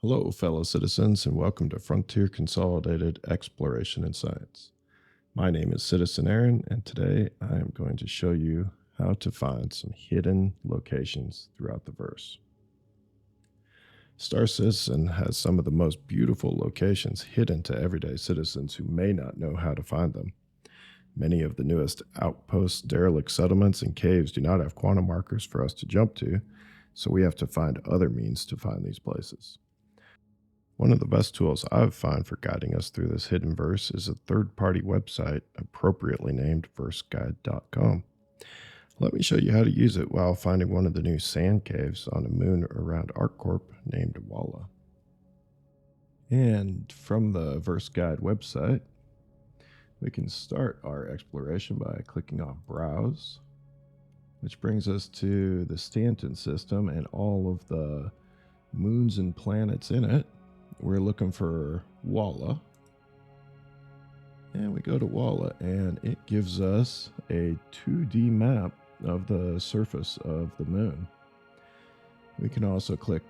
Hello, fellow citizens, and welcome to Frontier Consolidated Exploration in Science. My name is Citizen Aren, and today I am going to show you how to find some hidden locations throughout the verse. Star Citizen has some of the most beautiful locations hidden to everyday citizens who may not know how to find them. Many of the newest outposts, derelict settlements, and caves do not have quantum markers for us to jump to, so we have to find other means to find these places. One of the best tools I've found for guiding us through this hidden verse is a third-party website appropriately named verseguide.com. Let me show you how to use it while finding one of the new sand caves on a moon around ArcCorp named Walla. And from the Verse Guide website, we can start our exploration by clicking on Browse, which brings us to the Stanton system and all of the moons and planets in it. We're looking for Walla. And we go to Walla, and it gives us a 2D map of the surface of the moon. We can also click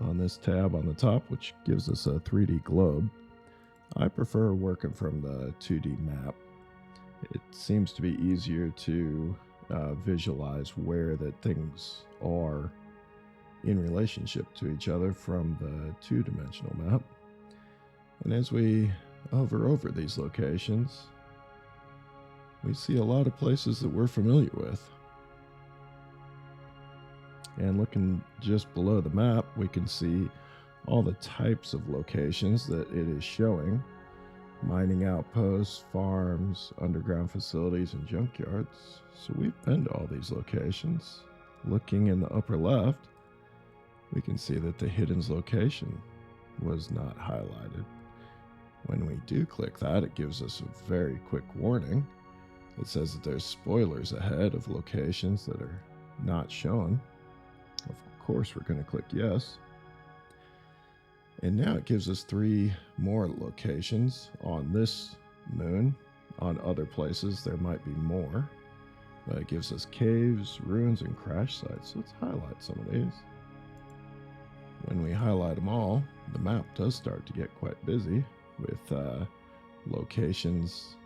on this tab on the top, which gives us a 3D globe. I prefer working from the 2D map. It seems to be easier to visualize where that things are in relationship to each other from the two-dimensional map. And as we hover over these locations, we see a lot of places that we're familiar with. And looking just below the map, we can see all the types of locations that it is showing: mining outposts, farms, underground facilities, and junkyards. So we've been to all these locations. Looking in the upper left, we can see that the hidden's location was not highlighted. When we do click that, it gives us a very quick warning. It says that there's spoilers ahead of locations that are not shown. Of course, we're going to click yes. And now it gives us 3 more locations on this moon. On other places, there might be more. But it gives us caves, ruins, and crash sites. So let's highlight some of these. When we highlight them all, the map does start to get quite busy with locations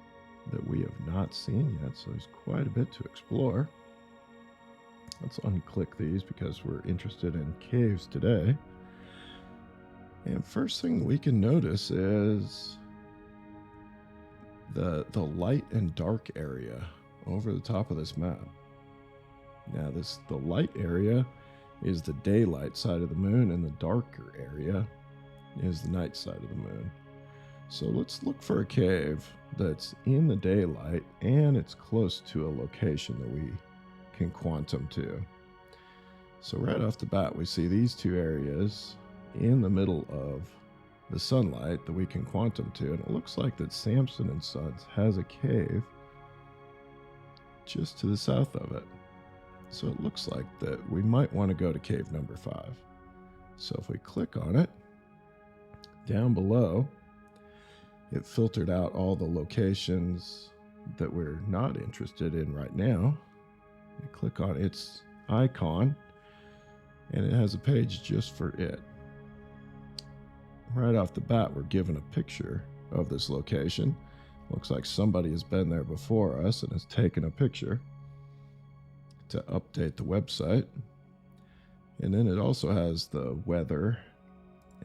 that we have not seen yet, so there's quite a bit to explore. Let's unclick these because we're interested in caves today. And first thing we can notice is the light and dark area over the top of this map. Now the light area is the daylight side of the moon, and the darker area is the night side of the moon. So let's look for a cave that's in the daylight and it's close to a location that we can quantum to. So right off the bat, we see these 2 areas in the middle of the sunlight that we can quantum to, and it looks like that Sampson and Sons has a cave just to the south of it. So it looks like that we might want to go to cave number 5. So if we click on it, down below, it filtered out all the locations that we're not interested in right now. We click on its icon, and it has a page just for it. Right off the bat, we're given a picture of this location. Looks like somebody has been there before us and has taken a picture to update the website. And then it also has the weather,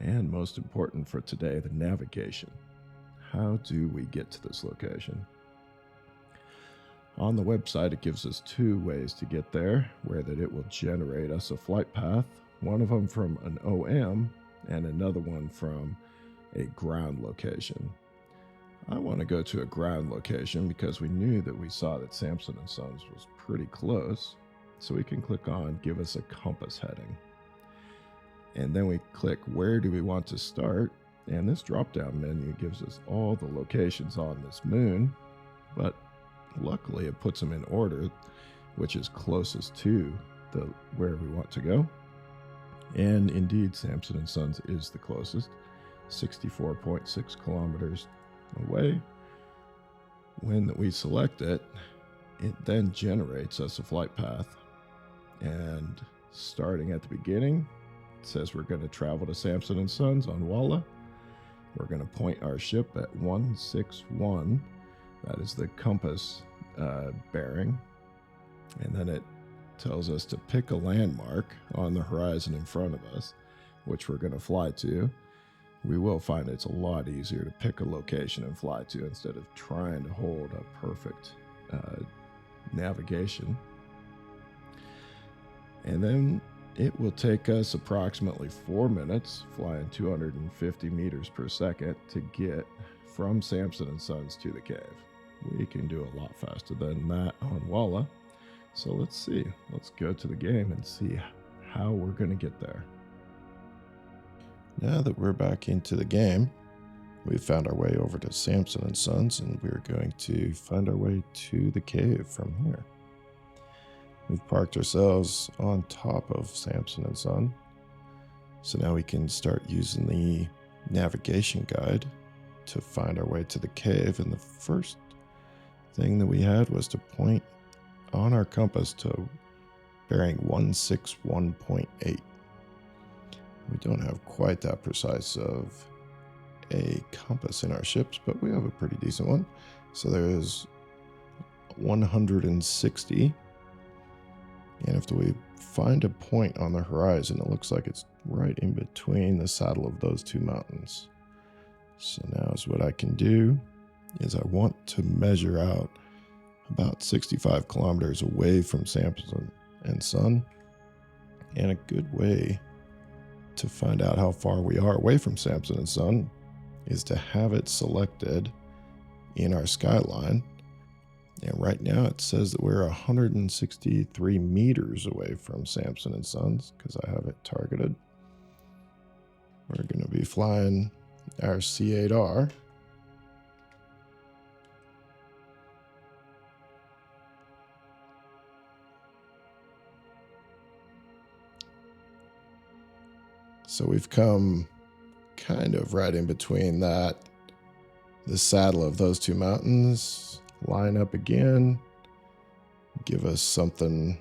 and most important for today, the navigation. How do we get to this location? On the website, it gives us 2 ways to get there, where that it will generate us a flight path, one of them from an OM and another one from a ground location. I want to go to a ground location because we knew that we saw that Sampson and Sons was pretty close. So we can click on give us a compass heading. And then we click where do we want to start? And this drop-down menu gives us all the locations on this moon, but luckily it puts them in order, which is closest to where we want to go. And indeed, Sampson and Sons is the closest, 64.6 kilometers away. When we select it, it then generates us a flight path. And starting at the beginning, says we're going to travel to Samson and Sons on Walla. We're going to point our ship at 161. That is the compass bearing. And then it tells us to pick a landmark on the horizon in front of us, which we're going to fly to. We will find it's a lot easier to pick a location and fly to instead of trying to hold a perfect navigation. And then it will take us approximately 4 minutes, flying 250 meters per second, to get from Samson and Sons to the cave. We can do a lot faster than that on Walla. So let's see. Let's go to the game and see how we're going to get there. Now that we're back into the game, we've found our way over to Samson and Sons, and we're going to find our way to the cave from here. We've parked ourselves on top of Samson and Son, so now we can start using the navigation guide to find our way to the cave. And the first thing that we had was to point on our compass to bearing 161.8. We don't have quite that precise of a compass in our ships, but we have a pretty decent one. So there's 160. And if we find a point on the horizon, it looks like it's right in between the saddle of those two mountains. So now is what I can do is I want to measure out about 65 kilometers away from Samson and Son. And a good way to find out how far we are away from Samson and Son is to have it selected in our skyline. And right now it says that we're 163 meters away from Samson and Sons because I have it targeted. We're going to be flying our C8R. So we've come kind of right in between that, the saddle of those two mountains. Line up again, give us something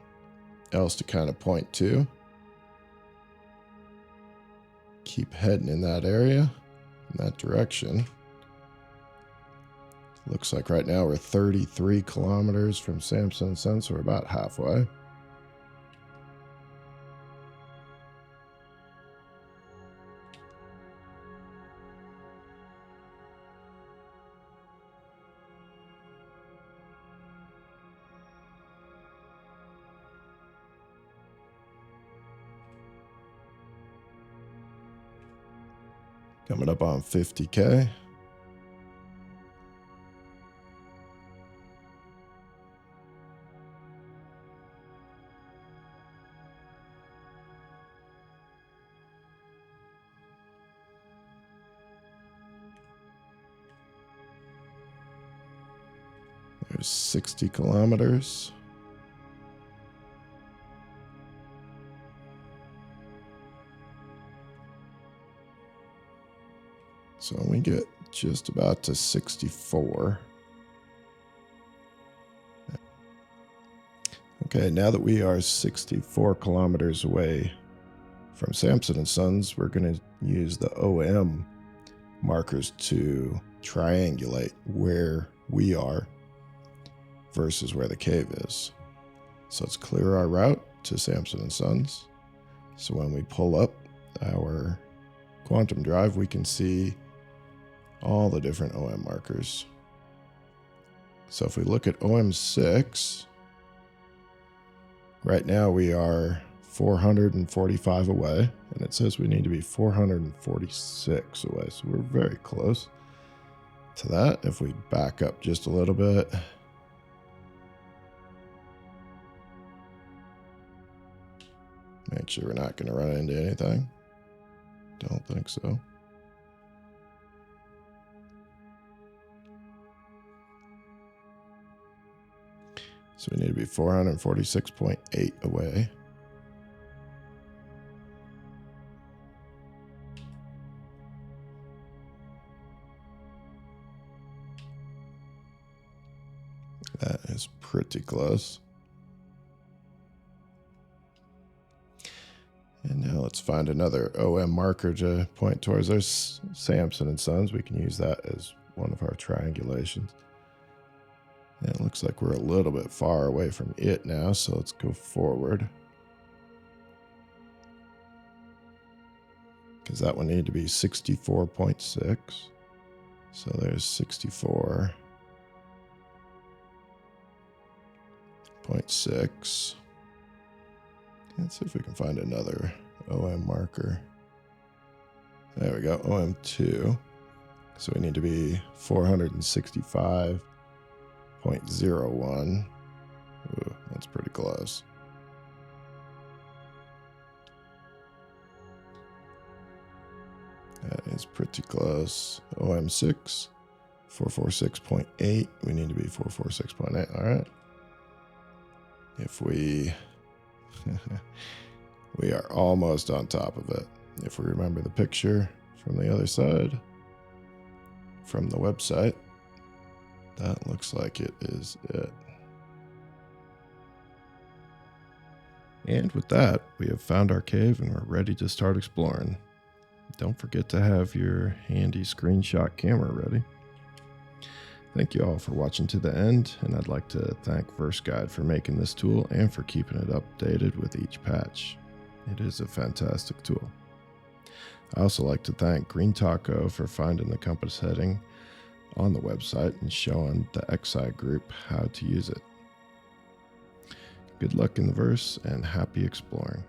else to kind of point to. Keep heading in that area, in that direction. Looks like right now we're 33 kilometers from Samson and Sons, so we're about halfway. Coming up on 50K. There's 60 kilometers. So we get just about to 64. Okay, now that we are 64 kilometers away from Samson and Sons, we're going to use the OM markers to triangulate where we are versus where the cave is. So let's clear our route to Samson and Sons. So when we pull up our quantum drive, we can see all the different OM markers. So if we look at OM6, right now we are 445 away, and it says we need to be 446 away. So we're very close to that. If we back up just a little bit, make sure we're not going to run into anything. Don't think so. So we need to be 446.8 away. That is pretty close. And now let's let's find another OM marker to point towards. There's Samson and Sons. We can use that as one of our triangulations. And it looks like we're a little bit far away from it now, so let's go forward. Because that one needed to be 64.6. So there's 64.6. Let's see if we can find another OM marker. There we go, OM2. So we need to be 465.01. Ooh, that's pretty close. That is pretty close. OM6, 446.8. We need to be 446.8. All right. If we... we are almost on top of it. If we remember the picture from the other side, from the website, that looks like it is it. And with that, we have found our cave and we're ready to start exploring. Don't forget to have your handy screenshot camera ready. Thank you all for watching to the end, and I'd like to thank VerseGuide for making this tool and for keeping it updated with each patch. It is a fantastic tool. I also like to thank Green Taco for finding the compass heading on the website and showing the ExSci group how to use it. Good luck in the verse and happy exploring.